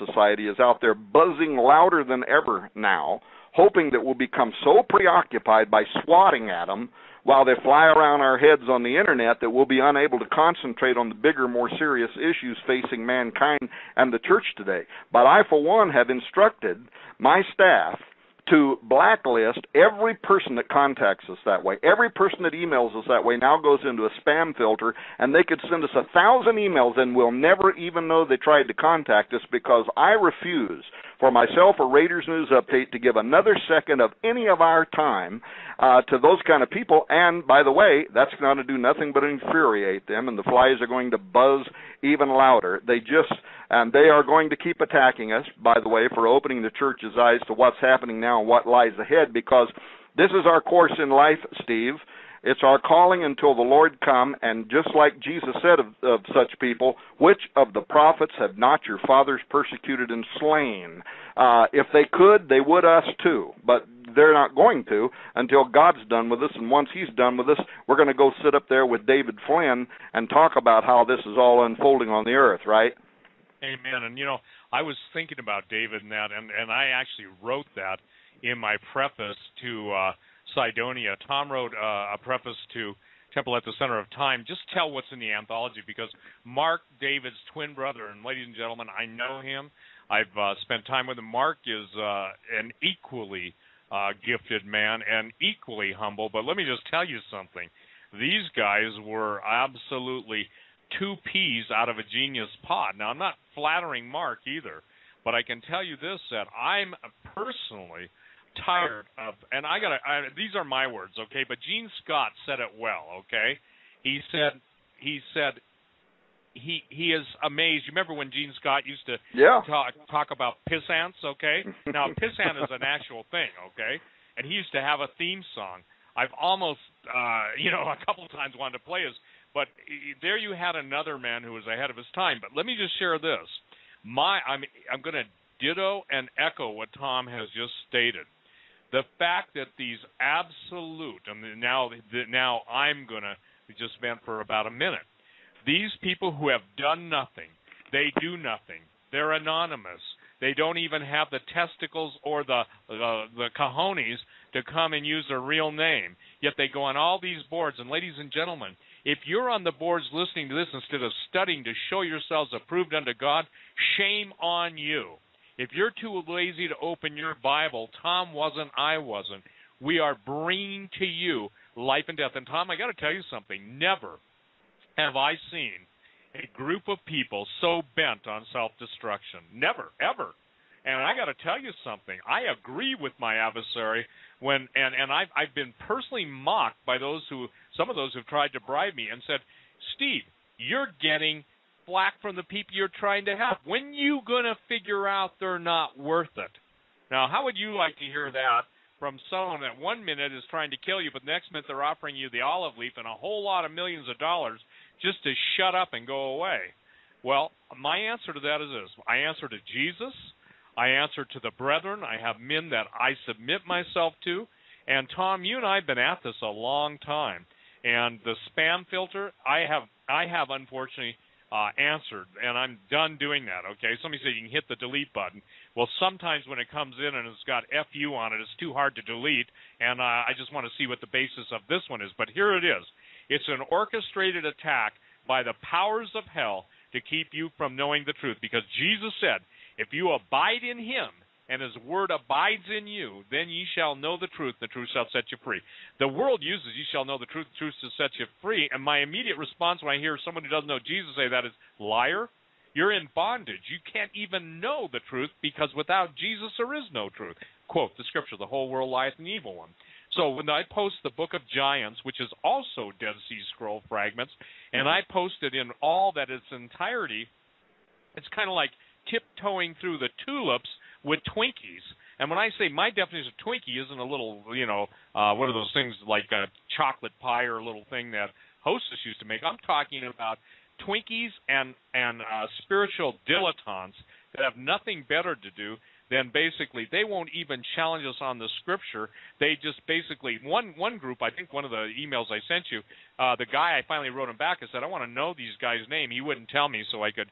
society is out there buzzing louder than ever now, hoping that we'll become so preoccupied by swatting at them while they fly around our heads on the internet that we'll be unable to concentrate on the bigger, more serious issues facing mankind and the church today. But I, for one, have instructed my staff to blacklist every person that contacts us that way. Every person that emails us that way now goes into a spam filter, and they could send us 1,000 emails and we'll never even know they tried to contact us, because I refuse for myself or Raiders News Update to give another second of any of our time to those kind of people. And, by the way, that's going to do nothing but infuriate them, and the flies are going to buzz even louder. And they are going to keep attacking us, by the way, for opening the church's eyes to what's happening now and what lies ahead, because this is our course in life, Steve. It's our calling until the Lord come, and just like Jesus said of such people, which of the prophets have not your fathers persecuted and slain? If they could, they would us too, but they're not going to until God's done with us, and once he's done with us, we're going to go sit up there with David Flynn and talk about how this is all unfolding on the earth, right? Amen. And, I was thinking about David and that, and I actually wrote that in my preface to Sidonia. Tom wrote a preface to Temple at the Center of Time. Just tell what's in the anthology, because Mark, David's twin brother, and ladies and gentlemen, I know him. I've spent time with him. Mark is an equally gifted man and equally humble, but let me just tell you something. These guys were absolutely two peas out of a genius pod. Now, I'm not flattering Mark either, but I can tell you this, that I'm personally tired of, and these are my words, okay, but Gene Scott said it well, okay? He said he is amazed. You remember when Gene Scott used to talk about pissants, okay? Now, pissant is an actual thing, okay? And he used to have a theme song. I've almost, a couple of times wanted to play his, but there you had another man who was ahead of his time. But let me just share this. I'm going to ditto and echo what Tom has just stated. The fact that these absolute, and now I'm going to just vent for about a minute. These people who have done nothing, they do nothing. They're anonymous. They don't even have the testicles or the cojones to come and use their real name. Yet they go on all these boards. And ladies and gentlemen, if you're on the boards listening to this instead of studying to show yourselves approved unto God, shame on you. If you're too lazy to open your Bible, Tom wasn't, I wasn't. We are bringing to you life and death. And Tom, I got to tell you something. Never have I seen a group of people so bent on self-destruction. Never, ever. And I got to tell you something. I agree with my adversary when, and I've been personally mocked by some of those who've tried to bribe me and said, Steve, you're getting flack from the people you're trying to help. When you going to figure out they're not worth it? Now, how would you like to hear that from someone that 1 minute is trying to kill you, but the next minute they're offering you the olive leaf and a whole lot of millions of dollars just to shut up and go away? Well, my answer to that is this. I answer to Jesus. I answer to the brethren. I have men that I submit myself to. And, Tom, you and I have been at this a long time. And the spam filter, I have unfortunately answered, and I'm done doing that, okay? Somebody said you can hit the delete button. Well, sometimes when it comes in and it's got FU on it, it's too hard to delete, and I just want to see what the basis of this one is. But here it is. It's an orchestrated attack by the powers of hell to keep you from knowing the truth, because Jesus said, if you abide in him and his word abides in you, then ye shall know the truth, the truth shall set you free. The world uses ye shall know the truth shall set you free, and my immediate response when I hear someone who doesn't know Jesus say that is, liar, you're in bondage. You can't even know the truth, because without Jesus there is no truth. Quote the scripture, the whole world lieth in the evil one. So when I post the Book of Giants, which is also Dead Sea Scroll fragments, and I post it in all that its entirety, it's kind of like tiptoeing through the tulips with Twinkies. And when I say my definition of Twinkie isn't a little, one of those things like a chocolate pie or a little thing that hostess used to make. I'm talking about Twinkies and spiritual dilettantes that have nothing better to do than basically they won't even challenge us on the scripture. They just basically, one group, I think one of the emails I sent you, the guy, I finally wrote him back and said, I want to know these guys' name. He wouldn't tell me, so I could,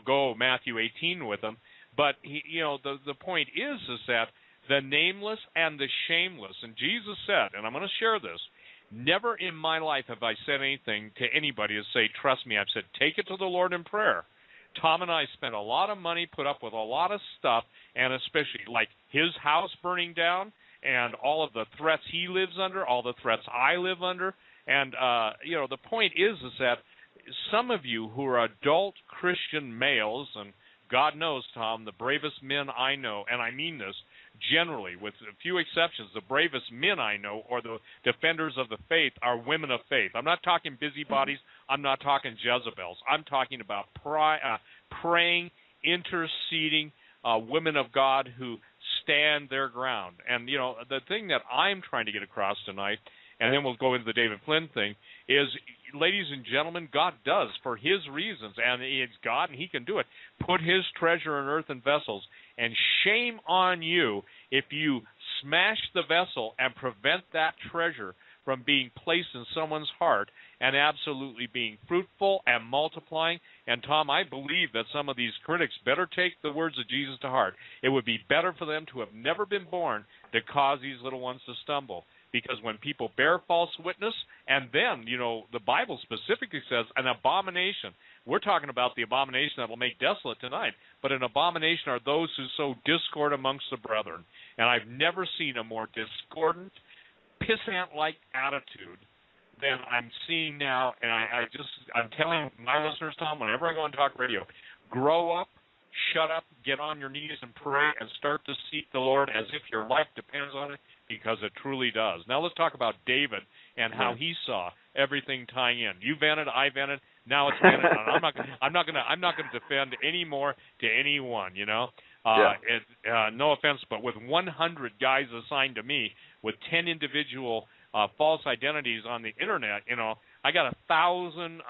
go Matthew 18 with them. But the point is that the nameless and the shameless, and Jesus said, and I'm going to share this, never in my life have I said anything to anybody to say, trust me. I've said, take it to the Lord in prayer. Tom and I spent a lot of money, put up with a lot of stuff, and especially like his house burning down and all of the threats he lives under, all the threats I live under. And, the point is that some of you who are adult Christian males, and God knows, Tom, the bravest men I know, and I mean this, generally, with a few exceptions, the bravest men I know or the defenders of the faith are women of faith. I'm not talking busybodies. I'm not talking Jezebels. I'm talking about praying, interceding women of God who stand their ground. And, the thing that I'm trying to get across tonight, and then we'll go into the David Flynn thing, is, ladies and gentlemen, God does, for his reasons, and it's God and he can do it, put his treasure in earthen vessels. And shame on you if you smash the vessel and prevent that treasure from being placed in someone's heart and absolutely being fruitful and multiplying. And, Tom, I believe that some of these critics better take the words of Jesus to heart. It would be better for them to have never been born to cause these little ones to stumble. Because when people bear false witness, and then, the Bible specifically says an abomination. We're talking about the abomination that will make desolate tonight. But an abomination are those who sow discord amongst the brethren. And I've never seen a more discordant, pissant-like attitude than I'm seeing now. And I'm telling my listeners, Tom, whenever I go on talk radio, grow up, shut up, get on your knees and pray, and start to seek the Lord as if your life depends on it, because it truly does. Now let's talk about David and how he saw everything tying in. You vented, I vented, now it's vented. I'm not going to defend any more to anyone. No offense, but with 100 guys assigned to me, with 10 individual false identities on the internet, I got 1,000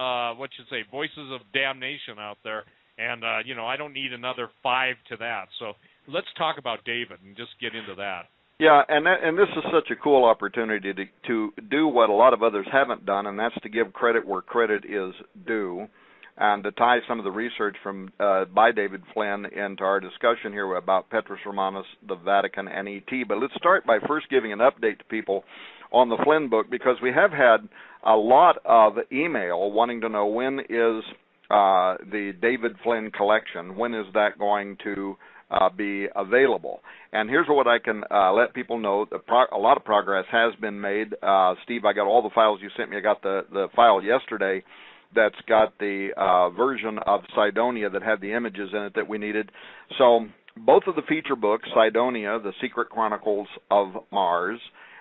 voices of damnation out there. And, I don't need another 5 to that. So let's talk about David and just get into that. Yeah, and this is such a cool opportunity to do what a lot of others haven't done, and that's to give credit where credit is due, and to tie some of the research from by David Flynn into our discussion here about Petrus Romanus, the Vatican, and ET. But let's start by first giving an update to people on the Flynn book, because we have had a lot of email wanting to know when is the David Flynn collection, when is that going to be available. And here's what I can let people know. A lot of progress has been made. Steve, I got all the files you sent me. I got the file yesterday that's got the version of Cydonia that had the images in it that we needed. So both of the feature books, Cydonia, The Secret Chronicles of Mars,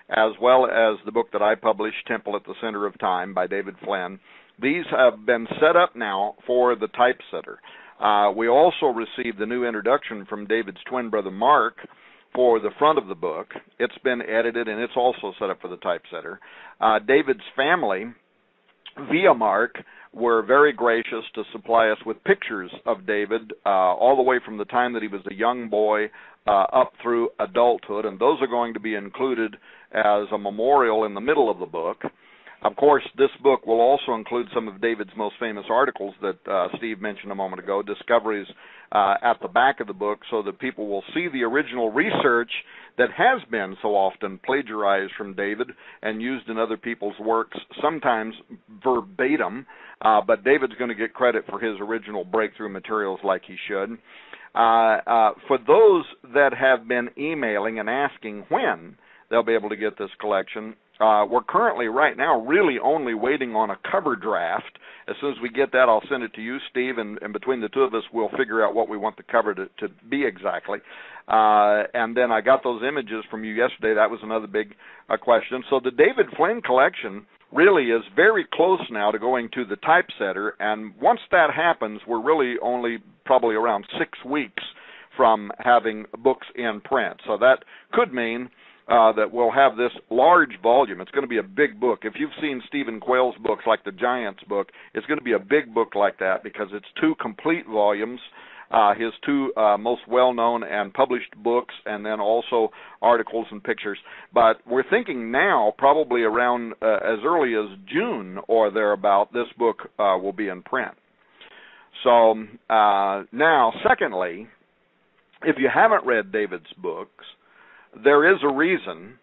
as well as the book that I published, Temple at the Center of Time by David Flynn, these have been set up now for the typesetter. We also received the new introduction from David's twin brother Mark for the front of the book. It's been edited, and it's also set up for the typesetter. David's family, via Mark, were very gracious to supply us with pictures of David all the way from the time that he was a young boy up through adulthood, and those are going to be included as a memorial in the middle of the book. Of course, this book will also include some of David's most famous articles that Steve mentioned a moment ago, discoveries at the back of the book, so that people will see the original research that has been so often plagiarized from David and used in other people's works, sometimes verbatim, but David's going to get credit for his original breakthrough materials like he should. For those that have been emailing and asking when they'll be able to get this collection, we're currently right now really only waiting on a cover draft. As soon as we get that, I'll send it to you, Steve, and between the two of us, we'll figure out what we want the cover to be exactly. And then I got those images from you yesterday. That was another big question. So the David Flynn collection really is very close now to going to the typesetter, and once that happens, we're really only probably around 6 weeks from having books in print. So that could mean that we'll have this large volume. It's going to be a big book. If you've seen Stephen Quayle's books, like the Giants book, it's going to be a big book like that because it's 2 complete volumes, his 2 most well-known and published books, and then also articles and pictures. But we're thinking now, probably around as early as June or thereabout, this book will be in print. So now, secondly, if you haven't read David's books, there is a reason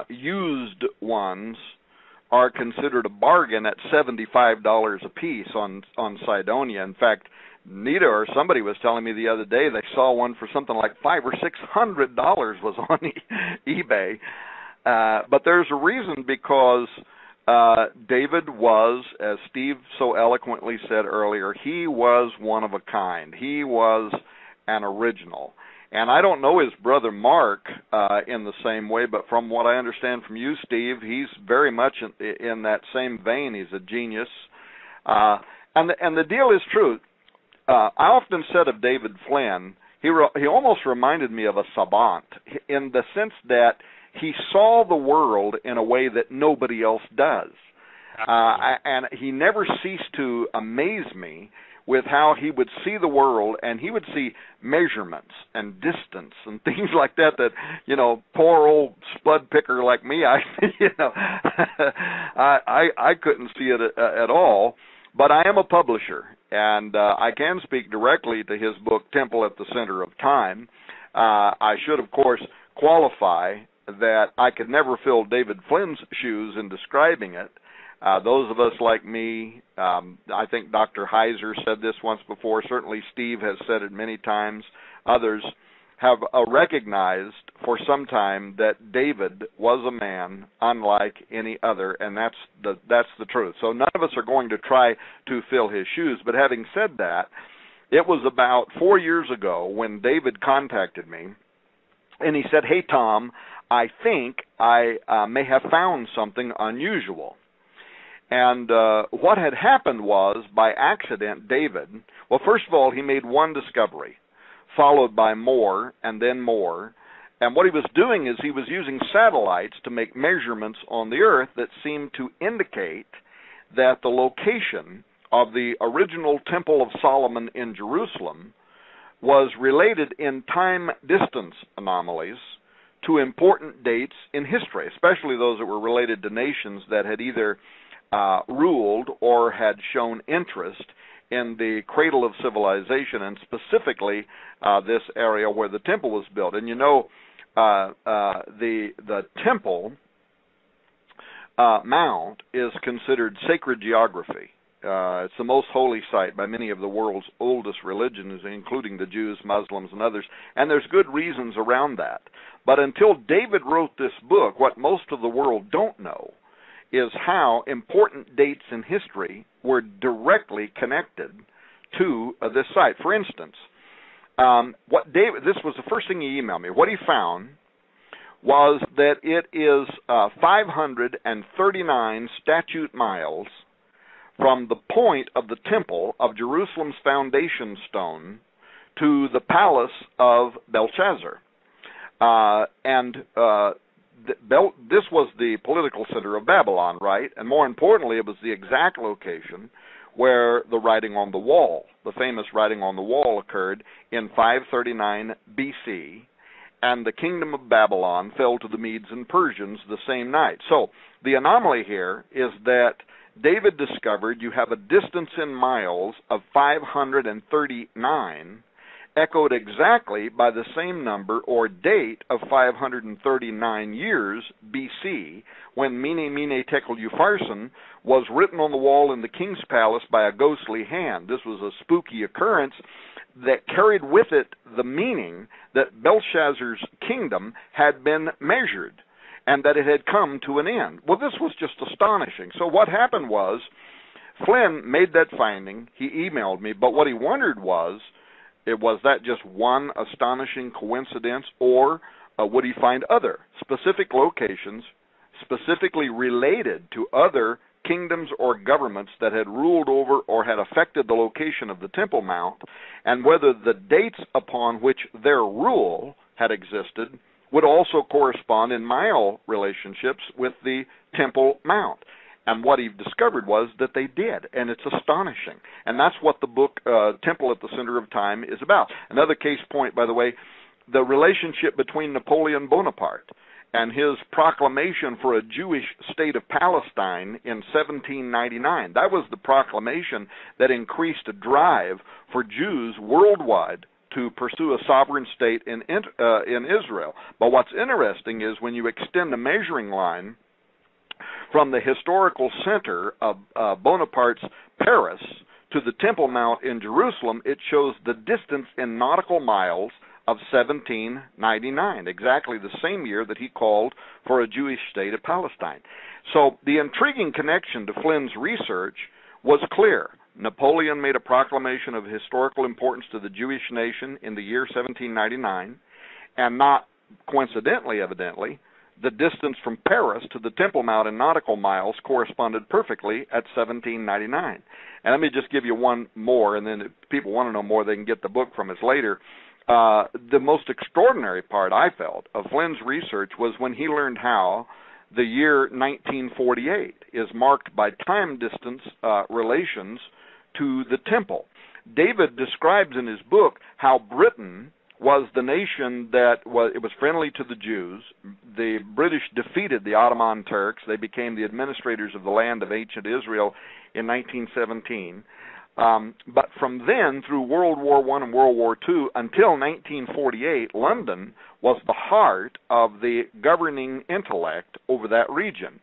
used ones are considered a bargain at $75 a piece on Cydonia. In fact, Nita or somebody was telling me the other day they saw one for something like $500 or $600 was on eBay. But there's a reason, because David was, as Steve so eloquently said earlier, he was one of a kind. He was an original. And I don't know his brother Mark in the same way, but from what I understand from you, Steve, he's very much in that same vein. He's a genius. And the deal is true. I often said of David Flynn, he almost reminded me of a savant in the sense that he saw the world in a way that nobody else does. And he never ceased to amaze me with how he would see the world, and he would see measurements and distance and things like that, poor old spud picker like me, I couldn't see it at all. But I am a publisher, and I can speak directly to his book, Temple at the Center of Time. I should, of course, qualify that I could never fill David Flynn's shoes in describing it. Those of us like me, I think Dr. Heiser said this once before, certainly Steve has said it many times, others have recognized for some time that David was a man unlike any other, and that's the truth. So none of us are going to try to fill his shoes, but having said that, it was about 4 years ago when David contacted me, and he said, "Hey, Tom, I think I may have found something unusual." And what had happened was, by accident, David, well, first of all, he made one discovery, followed by more, and then more. And what he was doing is he was using satellites to make measurements on the Earth that seemed to indicate that the location of the original Temple of Solomon in Jerusalem was related in time-distance anomalies to important dates in history, especially those that were related to nations that had either ruled or had shown interest in the cradle of civilization, and specifically this area where the temple was built. And the temple mount is considered sacred geography. It's the most holy site by many of the world's oldest religions, including the Jews, Muslims, and others. And there's good reasons around that. But until David wrote this book, what most of the world don't know is how important dates in history were directly connected to this site. For instance, this was the first thing he emailed me. What he found was that it is 539 statute miles from the point of the temple of Jerusalem's foundation stone to the palace of Belshazzar. This was the political center of Babylon, right? And more importantly, it was the exact location where the writing on the wall, the famous writing on the wall, occurred in 539 BC, and the kingdom of Babylon fell to the Medes and Persians the same night. So the anomaly here is that David discovered you have a distance in miles of 539, echoed exactly by the same number or date of 539 years BC, when Mene, Mene, Tekel, Upharsin was written on the wall in the king's palace by a ghostly hand. This was a spooky occurrence that carried with it the meaning that Belshazzar's kingdom had been measured and that it had come to an end. Well, this was just astonishing. So what happened was, Flynn made that finding. He emailed me, but what he wondered was that just one astonishing coincidence, or would he find other specific locations specifically related to other kingdoms or governments that had ruled over or had affected the location of the Temple Mount, and whether the dates upon which their rule had existed would also correspond in mile relationships with the Temple Mount. And what he discovered was that they did, and it's astonishing. And that's what the book Temple at the Center of Time is about. Another case point, by the way, the relationship between Napoleon Bonaparte and his proclamation for a Jewish state of Palestine in 1799. That was the proclamation that increased a drive for Jews worldwide to pursue a sovereign state in Israel. But what's interesting is when you extend the measuring line from the historical center of Bonaparte's Paris to the Temple Mount in Jerusalem, it shows the distance in nautical miles of 1799, exactly the same year that he called for a Jewish state of Palestine. So the intriguing connection to Flynn's research was clear. Napoleon made a proclamation of historical importance to the Jewish nation in the year 1799, and not coincidentally, evidently, the distance from Paris to the Temple Mount in nautical miles corresponded perfectly at 1799. And let me just give you one more, and then if people want to know more, they can get the book from us later. The most extraordinary part, I felt, of Flynn's research was when he learned how the year 1948 is marked by time-distance relations to the temple. David describes in his book how Britain was the nation that was friendly to the Jews. The British defeated the Ottoman Turks. They became the administrators of the land of ancient Israel in 1917. But from then, through World War I and World War II, until 1948, London was the heart of the governing intellect over that region.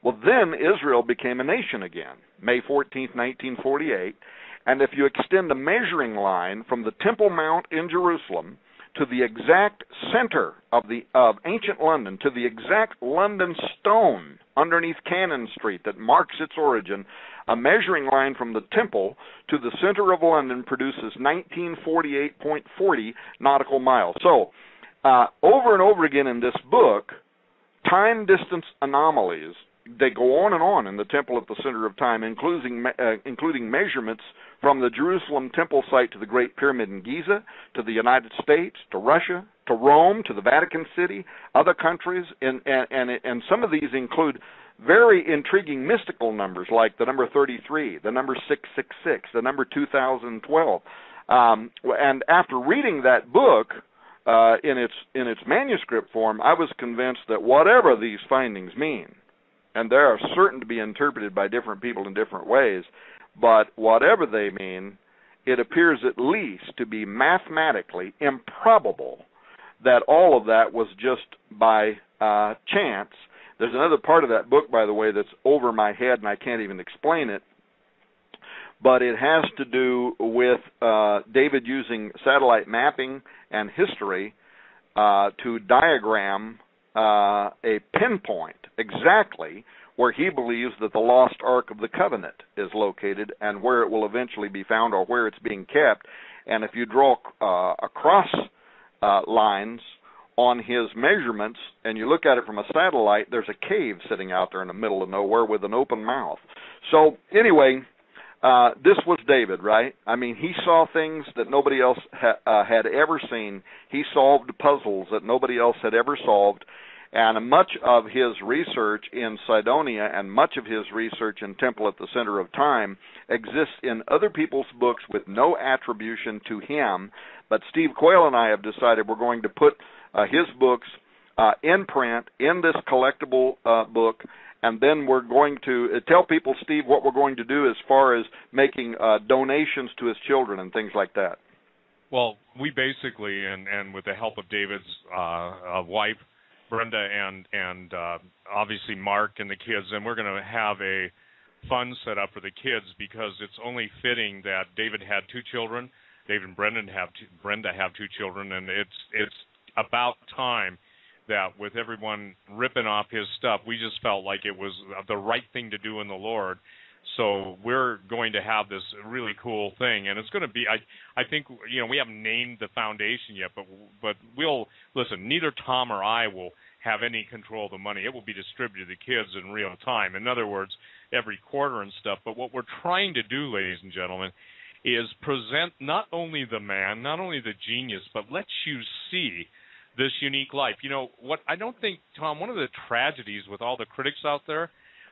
Well, then Israel became a nation again, May 14, 1948, and if you extend a measuring line from the Temple Mount in Jerusalem to the exact center of ancient London, to the exact London stone underneath Cannon Street that marks its origin, a measuring line from the temple to the center of London produces 1948.40 nautical miles. So, over and over again in this book, time-distance anomalies, they go on in the temple at the center of time, including measurements from the Jerusalem temple site to the Great Pyramid in Giza, to the United States, to Russia, to Rome, to the Vatican City, other countries, and some of these include very intriguing mystical numbers like the number 33, the number 666, the number 2012. And after reading that book in its manuscript form, I was convinced that whatever these findings mean, and they are certain to be interpreted by different people in different ways, but whatever they mean, it appears at least to be mathematically improbable that all of that was just by chance. There's another part of that book, by the way, that's over my head and I can't even explain it, but it has to do with David using satellite mapping and history to diagram a pinpoint exactly where he believes that the lost Ark of the Covenant is located and where it will eventually be found or where it's being kept. And if you draw across lines on his measurements and you look at it from a satellite, there's a cave sitting out there in the middle of nowhere with an open mouth. So anyway, this was David, right? I mean, he saw things that nobody else had ever seen. He solved puzzles that nobody else had ever solved. And much of his research in Sidonia and much of his research in Temple at the Center of Time exists in other people's books with no attribution to him. But Steve Quayle and I have decided we're going to put his books in print in this collectible book, and then we're going to tell people, Steve, what we're going to do as far as making donations to his children and things like that. Well, we basically, and with the help of David's wife, Brenda, and obviously Mark and the kids, and we're going to have a fund set up for the kids because it's only fitting that David had two children, David and Brenda have two children, and it's about time that with everyone ripping off his stuff, we just felt like it was the right thing to do in the Lord. So we're going to have this really cool thing, and it's going to be, I think, we haven't named the foundation yet, but we'll, listen, neither Tom or I will have any control of the money. It will be distributed to kids in real time. In other words, every quarter and stuff. But what we're trying to do, ladies and gentlemen, is present not only the man, not only the genius, but let you see this unique life. You know, what I don't think, Tom, one of the tragedies with all the critics out there,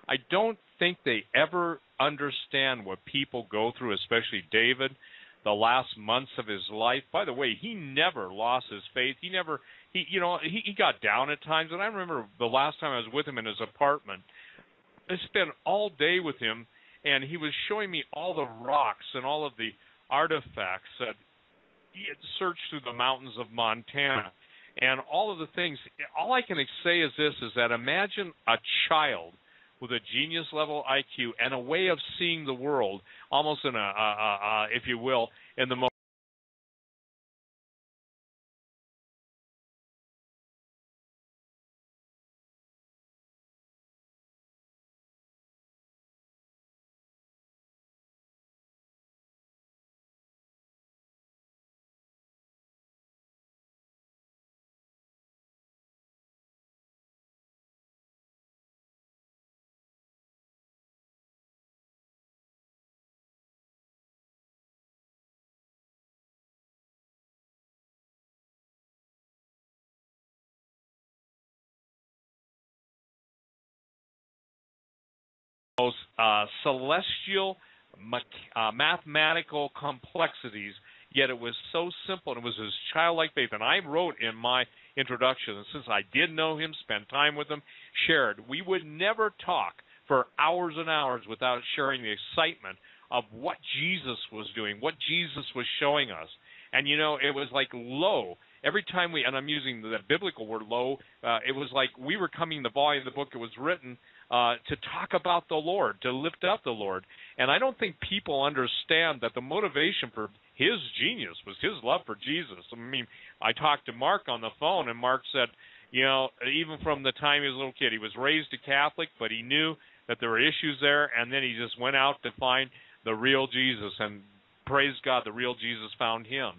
I don't think they ever understand what people go through, especially David, the last months of his life. By the way, he never lost his faith. He got down at times. And I remember the last time I was with him in his apartment, I spent all day with him, and he was showing me all the rocks and all of the artifacts that he had searched through the mountains of Montana and all of the things. All I can say is this, is that imagine a child with a genius-level IQ and a way of seeing the world almost in if you will, in the most celestial mathematical complexities, yet it was so simple, and it was his childlike faith. And I wrote in my introduction, and since I did know him, spent time with him, shared, we would never talk for hours and hours without sharing the excitement of what Jesus was doing, what Jesus was showing us. And, you know, it was like low. Every time and I'm using the biblical word low, it was like we were coming, the volume of the book, it was written to talk about the Lord, to lift up the Lord. And I don't think people understand that the motivation for his genius was his love for Jesus. I mean, I talked to Mark on the phone, and Mark said, you know, even from the time he was a little kid, he was raised a Catholic, but he knew that there were issues there, and then he just went out to find the real Jesus, and praise God, the real Jesus found him.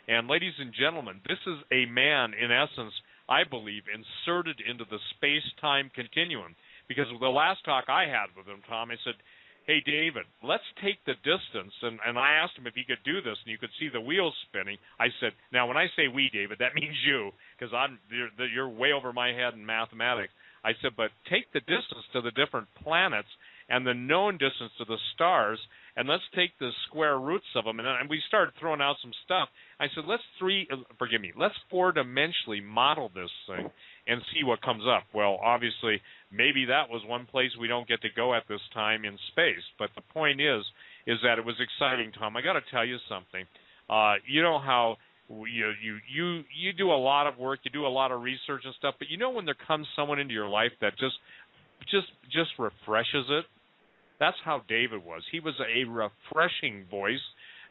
And ladies and gentlemen, this is a man, in essence, I believe, inserted into the space-time continuum. Because the last talk I had with him, Tom, I said, hey, David, let's take the distance. And I asked him if he could do this, and you could see the wheels spinning. I said, now, when I say we, David, that means you, because you're way over my head in mathematics. I said, but take the distance to the different planets and the known distance to the stars, and let's take the square roots of them. And we started throwing out some stuff. I said, let's four-dimensionally model this thing and see what comes up. Well, obviously, maybe that was one place we don't get to go at this time in space. But the point is that it was exciting, Tom. I got to tell you something. You know how you do a lot of work, you do a lot of research and stuff, but you know when there comes someone into your life that just refreshes it? That's how David was. He was a refreshing voice,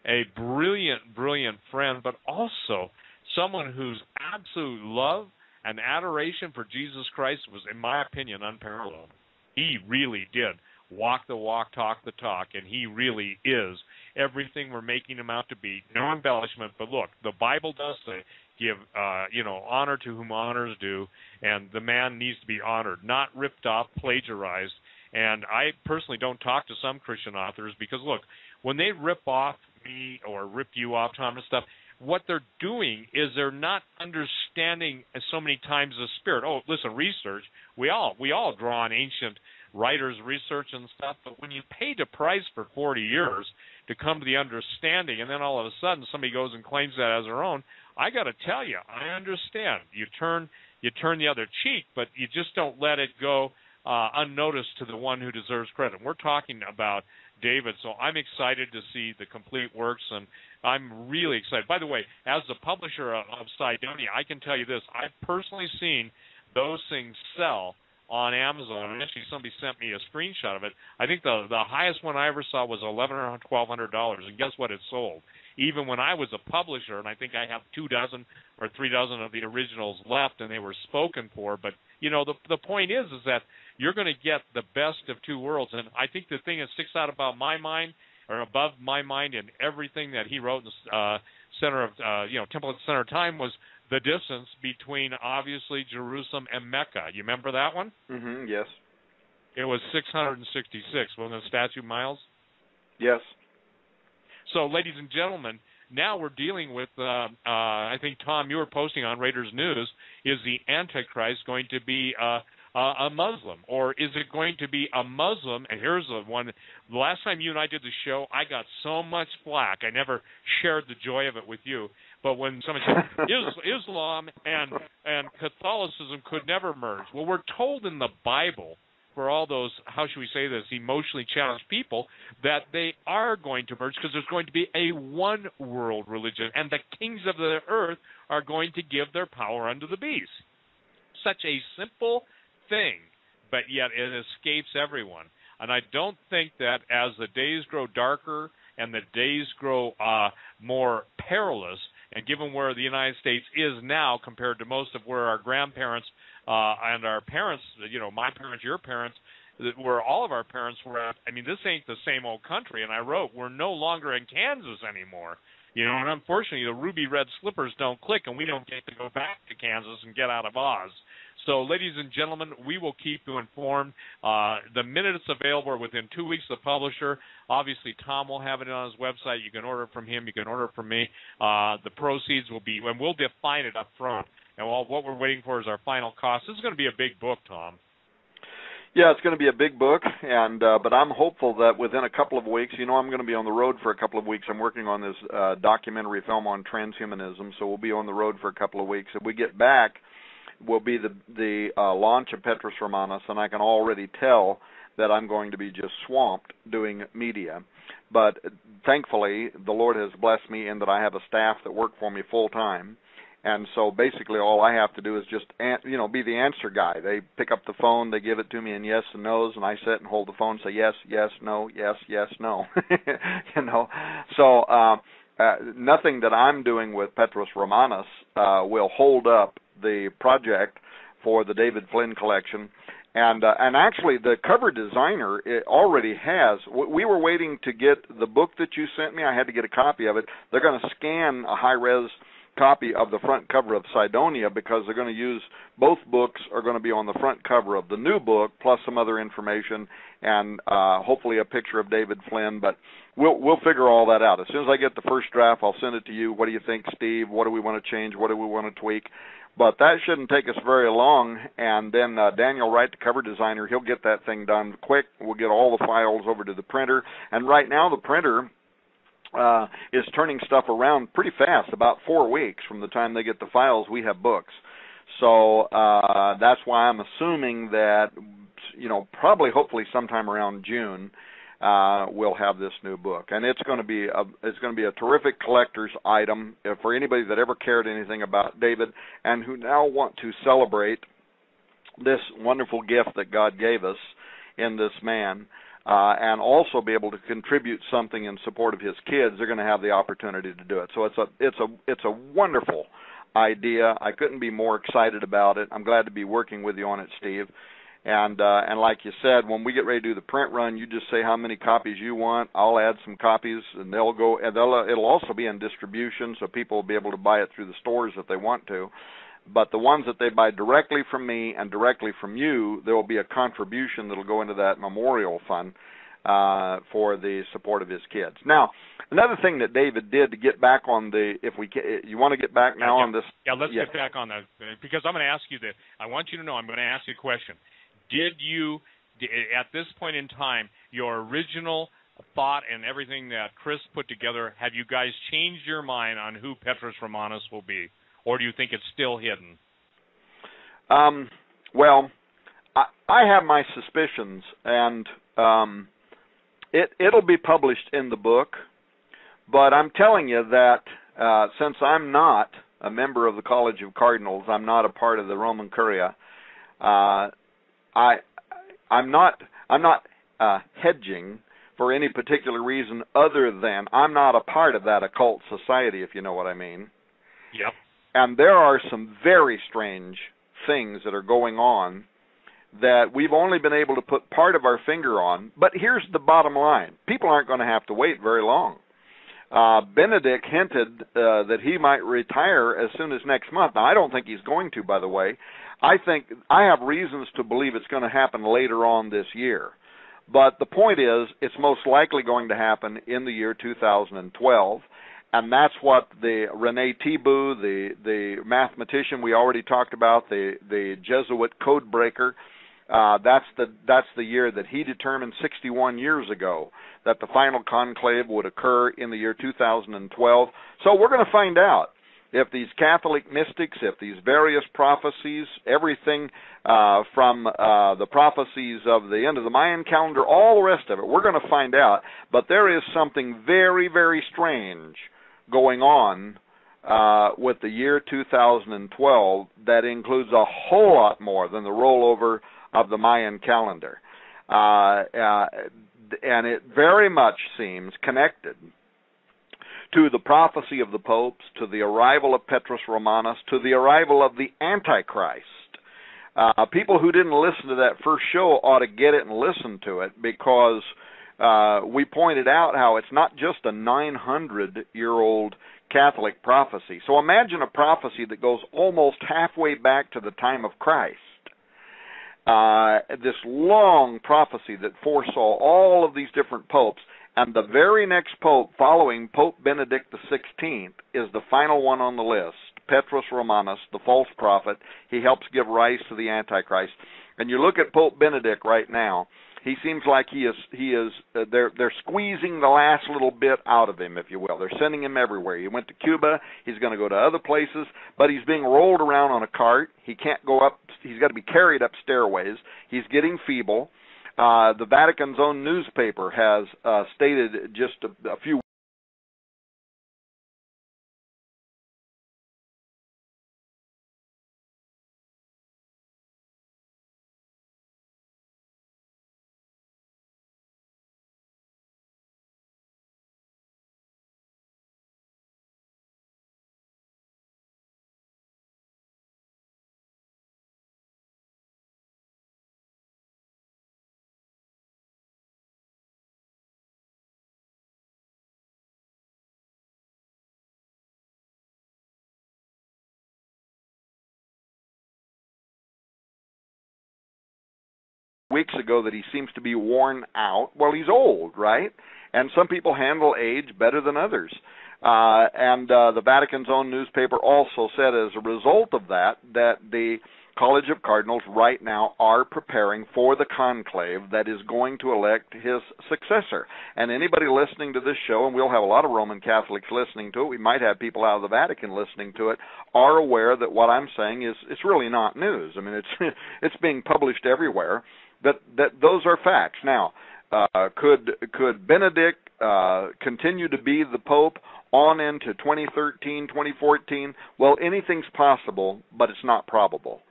a brilliant, brilliant friend, but also someone whose absolute love and adoration for Jesus Christ was, in my opinion, unparalleled. He really did walk the walk, talk the talk, and he really is everything we're making him out to be. No embellishment, but look, the Bible does say, give honor to whom honor is due, and the man needs to be honored, not ripped off, plagiarized. And I personally don't talk to some Christian authors because, look, when they rip off me or rip you off, Tom, and stuff, what they're doing is they're not understanding so many times the Spirit. Oh, listen, research, we all draw on ancient writers' research and stuff, but when you paid a price for 40 years to come to the understanding, and then all of a sudden somebody goes and claims that as their own, I got to tell you, I understand. You turn the other cheek, but you just don't let it go unnoticed to the one who deserves credit. We're talking about David, so I'm excited to see the complete works, and I'm really excited. By the way, as the publisher of Cydonia, I can tell you this. I've personally seen those things sell on Amazon, and actually somebody sent me a screenshot of it. I think the highest one I ever saw was $1,100 or $1,200, and guess what? It sold. Even when I was a publisher, and I think I have 2 dozen or 3 dozen of the originals left, and they were spoken for. But, you know, the point is that you're going to get the best of two worlds. And I think the thing that sticks out about my mind, or above my mind in everything that he wrote in the center of, Temple at the Center of Time, was the distance between, obviously, Jerusalem and Mecca. You remember that one? Mm-hmm, yes. It was 666, wasn't it, statute miles? Yes. So, ladies and gentlemen, now we're dealing with, I think, Tom, you were posting on Raiders News, is the Antichrist going to be a Muslim? Or is it going to be a Muslim? And here's the one. The last time you and I did the show, I got so much flack. I never shared the joy of it with you. But when somebody said Islam and Catholicism could never merge. Well, we're told in the Bible, for all those, how should we say this, emotionally challenged people, that they are going to merge because there's going to be a one world religion, and the kings of the earth are going to give their power unto the beast. Such a simple thing, but yet it escapes everyone. And I don't think that as the days grow darker and the days grow more perilous, and given where the United States is now compared to most of where our grandparents and our parents, my parents, your parents, where all of our parents were at, I mean, this ain't the same old country. And I wrote, we're no longer in Kansas anymore. And unfortunately, the ruby red slippers don't click, and we don't get to go back to Kansas and get out of Oz. So, ladies and gentlemen, we will keep you informed. The minute it's available, within 2 weeks, the publisher, obviously Tom will have it on his website. You can order it from him. You can order it from me. The proceeds will be, and we'll define it up front. And what we're waiting for is our final cost. This is going to be a big book, Tom. Yeah, it's going to be a big book, and but I'm hopeful that within a couple of weeks, I'm going to be on the road for a couple of weeks. I'm working on this documentary film on transhumanism, so we'll be on the road for a couple of weeks. If we get back, will be the launch of Petrus Romanus, and I can already tell that I'm going to be just swamped doing media. But thankfully, the Lord has blessed me in that I have a staff that work for me full time. And so basically all I have to do is just, be the answer guy. They pick up the phone, they give it to me in yes and no's, and I sit and hold the phone and say yes, yes, no, yes, yes, no. So nothing that I'm doing with Petrus Romanus will hold up the project for the David Flynn collection. And actually, the cover designer already has. We were waiting to get the book that you sent me. I had to get a copy of it. They're going to scan a high-res copy of the front cover of Sidonia because they're going to use, both books are going to be on the front cover of the new book, plus some other information, and hopefully a picture of David Flynn. But we'll figure all that out. As soon as I get the first draft, I'll send it to you. What do you think, Steve? What do we want to change? What do we want to tweak? But that shouldn't take us very long, and then Daniel Wright, the cover designer, he'll get that thing done quick. We'll get all the files over to the printer, and right now the printer is turning stuff around pretty fast. About 4 weeks from the time they get the files, we have books. So that's why I'm assuming that, probably, hopefully, sometime around June, we'll have this new book, and it's going to be a terrific collector's item for anybody that ever cared anything about David and who now want to celebrate this wonderful gift that God gave us in this man, and also be able to contribute something in support of his kids. They're going to have the opportunity to do it. So it's a wonderful idea. I couldn't be more excited about it. I'm glad to be working with you on it, Steve. And like you said, when we get ready to do the print run, you just say how many copies you want. I'll add some copies, and they'll go. And it'll also be in distribution, so people will be able to buy it through the stores if they want to. But the ones that they buy directly from me and directly from you, there will be a contribution that'll go into that memorial fund for the support of his kids. Now, another thing that David did to get back on you want to get back now on this? Yeah, let's get back on that, because I'm going to ask you this. I want you to know I'm going to ask you a question. Did you, at this point in time, your original thought and everything that Chris put together, have you guys changed your mind on who Petrus Romanus will be? Or do you think it's still hidden? Well, I have my suspicions, and it'll be published in the book, but I'm telling you that since I'm not a member of the College of Cardinals, I'm not a part of the Roman Curia, I'm not hedging for any particular reason other than I'm not a part of that occult society, if you know what I mean. Yep. And there are some very strange things that are going on that we've only been able to put part of our finger on. But here's the bottom line. People aren't going to have to wait very long. Benedict hinted that he might retire as soon as next month. Now, I don't think he's going to, by the way. I have reasons to believe it's going to happen later on this year. But the point is, it's most likely going to happen in the year 2012. And that's what the Rene Thibault, the mathematician we already talked about, the Jesuit code breaker, that's the year that he determined 61 years ago that the final conclave would occur in the year 2012. So we're going to find out if these Catholic mystics, if these various prophecies, everything from the prophecies of the end of the Mayan calendar, all the rest of it, we're going to find out. But there is something very, very strange going on with the year 2012 that includes a whole lot more than the rollover of the Mayan calendar. And it very much seems connected to the prophecy of the popes, to the arrival of Petrus Romanus, to the arrival of the Antichrist. People who didn't listen to that first show ought to get it and listen to it, because we pointed out how it's not just a 900-year-old Catholic prophecy. So imagine a prophecy that goes almost halfway back to the time of Christ. This long prophecy that foresaw all of these different popes, and the very next pope following Pope Benedict XVI is the final one on the list, Petrus Romanus, the false prophet. He helps give rise to the Antichrist. And you look at Pope Benedict right now, he seems like they're squeezing the last little bit out of him, if you will. They're sending him everywhere. He went to Cuba. He's going to go to other places, but he's being rolled around on a cart. He can't go up. He's got to be carried up stairways. He's getting feeble. The Vatican's own newspaper has stated just a few weeks ago that he seems to be worn out. Well, he's old, right? And some people handle age better than others. And the Vatican's own newspaper also said, as a result of that the College of Cardinals right now are preparing for the conclave that is going to elect his successor. And anybody listening to this show, and we'll have a lot of Roman Catholics listening to it, we might have people out of the Vatican listening to it, are aware that what I'm saying is it's really not news. I mean, it's being published everywhere. That those are facts. Now, could Benedict continue to be the Pope on into 2013, 2014? Well, anything's possible, but it's not probable.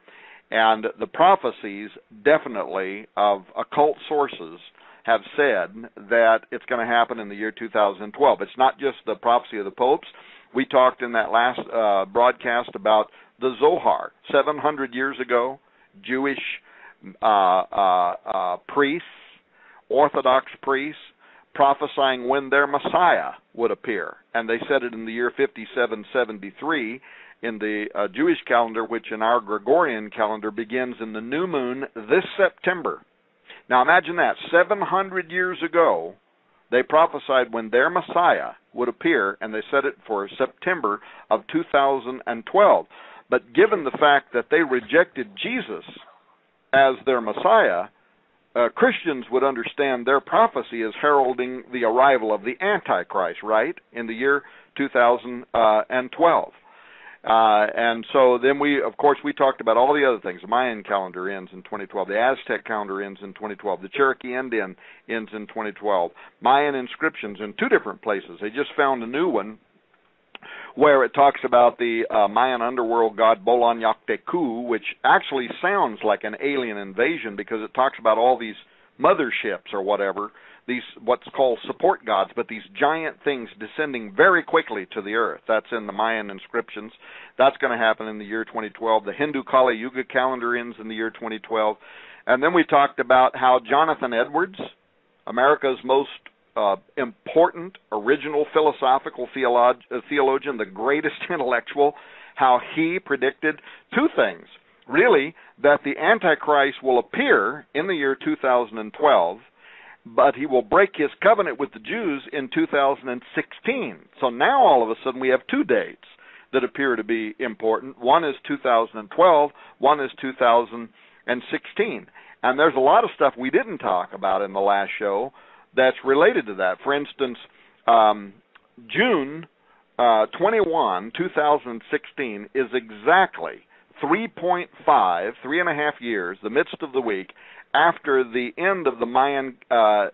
And the prophecies, definitely, of occult sources have said that it's going to happen in the year 2012. It's not just the prophecy of the popes. We talked in that last broadcast about the Zohar. 700 years ago, Jewish priests, Orthodox priests, prophesying when their Messiah would appear. And they said it in the year 5773 in the Jewish calendar, which in our Gregorian calendar begins in the new moon this September. Now imagine that. 700 years ago, they prophesied when their Messiah would appear, and they said it for September of 2012. But given the fact that they rejected Jesus as their Messiah, Christians would understand their prophecy as heralding the arrival of the Antichrist, right, in the year 2012. And so then we talked about all the other things. The Mayan calendar ends in 2012. The Aztec calendar ends in 2012. The Cherokee Indian ends in 2012. Mayan inscriptions in two different places. They just found a new one where it talks about the Mayan underworld god Bolan Yachtecu, which actually sounds like an alien invasion because it talks about all these motherships or whatever, these what's called support gods, but these giant things descending very quickly to the earth. That's in the Mayan inscriptions. That's going to happen in the year 2012. The Hindu Kali Yuga calendar ends in the year 2012. And then we talked about how Jonathan Edwards, America's most important original philosophical theologian, the greatest intellectual, how he predicted two things. Really, that the Antichrist will appear in the year 2012, but he will break his covenant with the Jews in 2016. So now all of a sudden we have two dates that appear to be important. One is 2012, one is 2016. And there's a lot of stuff we didn't talk about in the last show that's related to that. For instance, June 21, 2016 is exactly 3.5 years, the midst of the week, after the end of the Mayan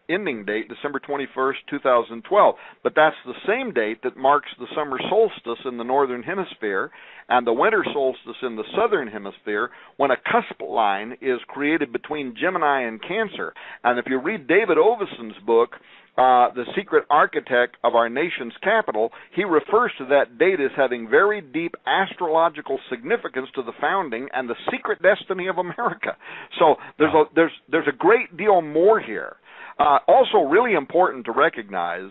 ending date, December 21st, 2012. But that's the same date that marks the summer solstice in the northern hemisphere and the winter solstice in the southern hemisphere, when a cusp line is created between Gemini and Cancer. And if you read David Oveson's book, The Secret Architect of Our Nation's Capital, he refers to that date as having very deep astrological significance to the founding and the secret destiny of America. So there's a great deal more here. Also really important to recognize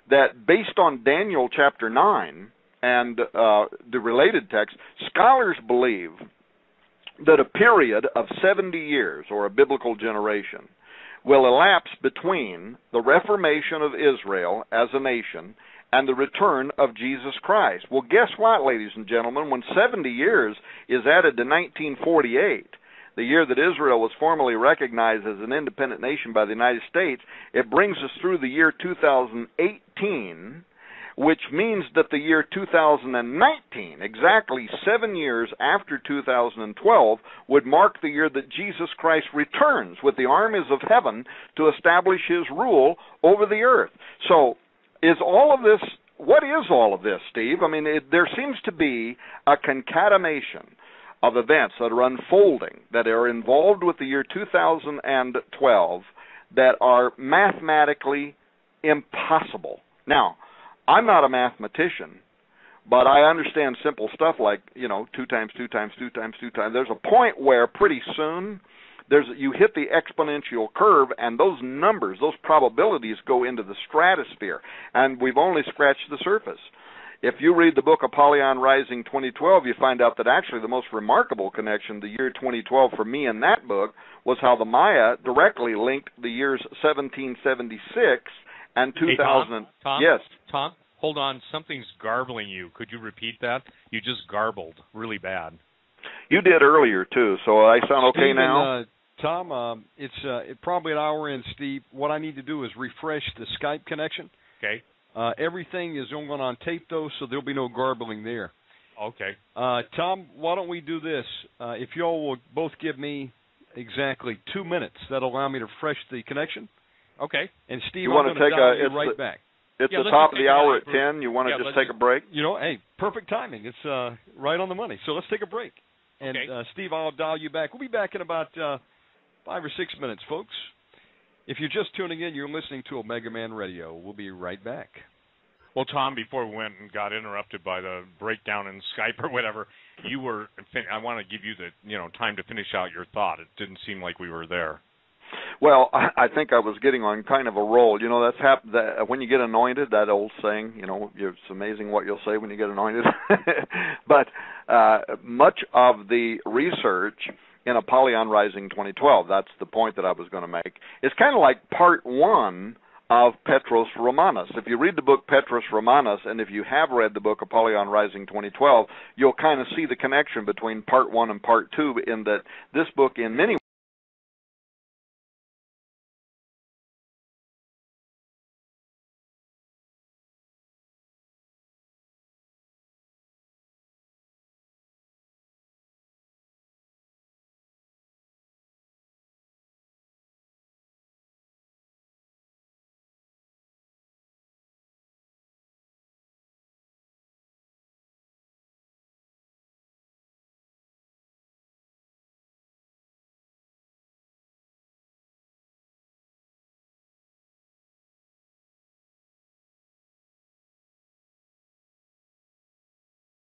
that based on Daniel chapter 9 and the related text, scholars believe that a period of 70 years, or a biblical generation, will elapse between the reformation of Israel as a nation and the return of Jesus Christ. Well, guess what, ladies and gentlemen? When 70 years is added to 1948, the year that Israel was formally recognized as an independent nation by the United States, it brings us through the year 2018, which means that the year 2019, exactly 7 years after 2012, would mark the year that Jesus Christ returns with the armies of heaven to establish his rule over the earth. So, what is all of this, Steve? I mean, there seems to be a concatenation of events that are unfolding, that are involved with the year 2012, that are mathematically impossible. Now, I'm not a mathematician, but I understand simple stuff like, 2 times 2 times 2 times 2 times. There's a point where pretty soon you hit the exponential curve, and those numbers, those probabilities go into the stratosphere, and we've only scratched the surface. If you read the book Apollyon Rising 2012, you find out that actually the most remarkable connection, the year 2012 for me in that book, was how the Maya directly linked the years 1776 and 2000. Hey, Tom, yes. Tom, hold on. Something's garbling you. Could you repeat that? You just garbled really bad. You did earlier, too, so I sound okay Steve now? And, Tom, it's probably an hour in, Steve. What I need to do is refresh the Skype connection. Okay. Everything is going on tape, though, so there'll be no garbling there. Okay. Tom, why don't we do this? If you all will both give me exactly 2 minutes, that'll allow me to refresh the connection. Okay. And Steve, you I'm going to dial you right back. It's the top of the hour at 10. You want to just take a break? Hey, perfect timing. It's right on the money. So let's take a break. And, okay. Steve, I'll dial you back. We'll be back in about 5 or 6 minutes, folks. If you're just tuning in, you're listening to Omega Man Radio. We'll be right back. Well, Tom, before we went and got interrupted by the breakdown in Skype or whatever, I want to give you the time to finish out your thought. It didn't seem like we were there. Well, I think I was getting on kind of a roll. That's when you get anointed, that old saying, it's amazing what you'll say when you get anointed. But much of the research in Apollyon Rising 2012, that's the point that I was going to make, it's kind of like part one of Petros Romanus. If you read the book Petros Romanus, and if you have read the book Apollyon Rising 2012, you'll kind of see the connection between part one and part two, in that this book in many